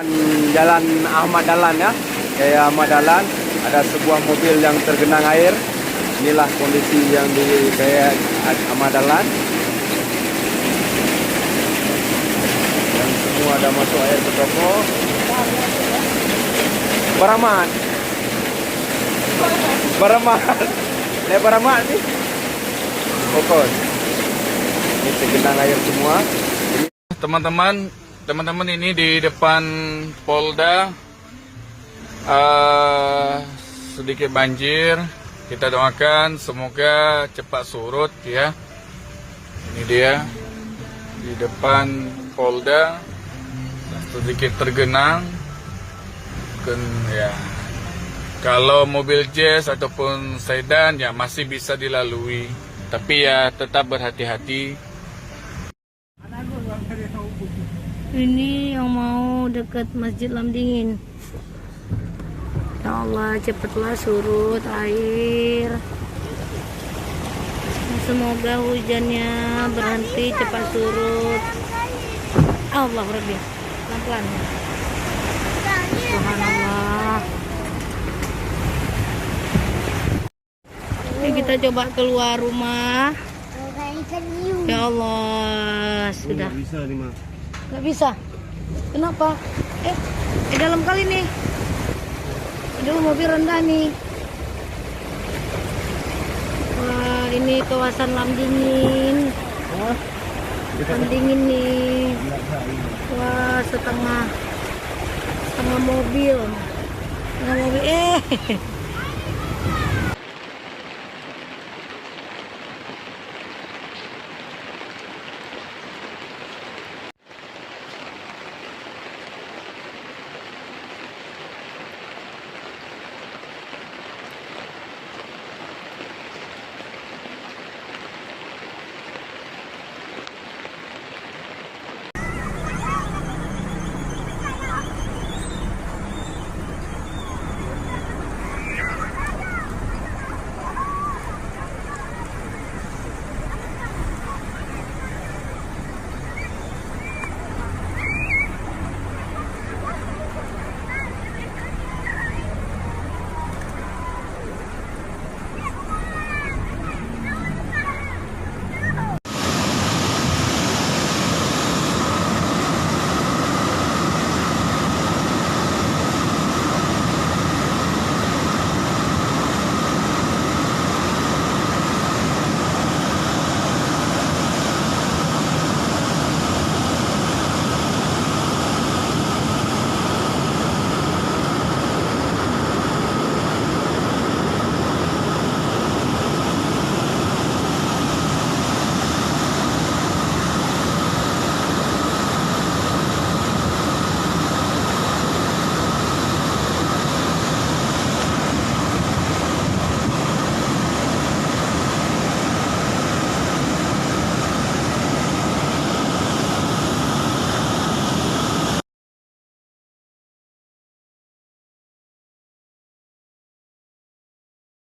Jalan Ahmad Dahlan ya, Jaya Ahmad Dahlan. Ada sebuah mobil yang tergenang air. Inilah kondisi yang di Jaya Ahmad Dahlan. Yang semua ada masuk air ke toko. Baramat. Baramat nih. Pokok. Ini tergenang air semua. Teman-teman ini di depan Polda sedikit banjir. Kita doakan semoga cepat surut ya. Ini dia di depan Polda sedikit tergenang. Ya. Kalau mobil jazz ataupun sedan ya masih bisa dilalui, tapi ya tetap berhati-hati. Ini yang mau dekat Masjid Lamdingin. Ya Allah, cepatlah surut air. Semoga hujannya berhenti, cepat surut. Allah Rabbi, pelan-pelan. Subhanallah. Ini kita coba keluar rumah. Ya Allah, sudah. Nggak bisa. Kenapa? Dalam kali nih. Aduh, mobil rendah nih. Wah, ini kawasan Lamdingin. Lamdingin nih. Wah, setengah mobil. Setengah mobil.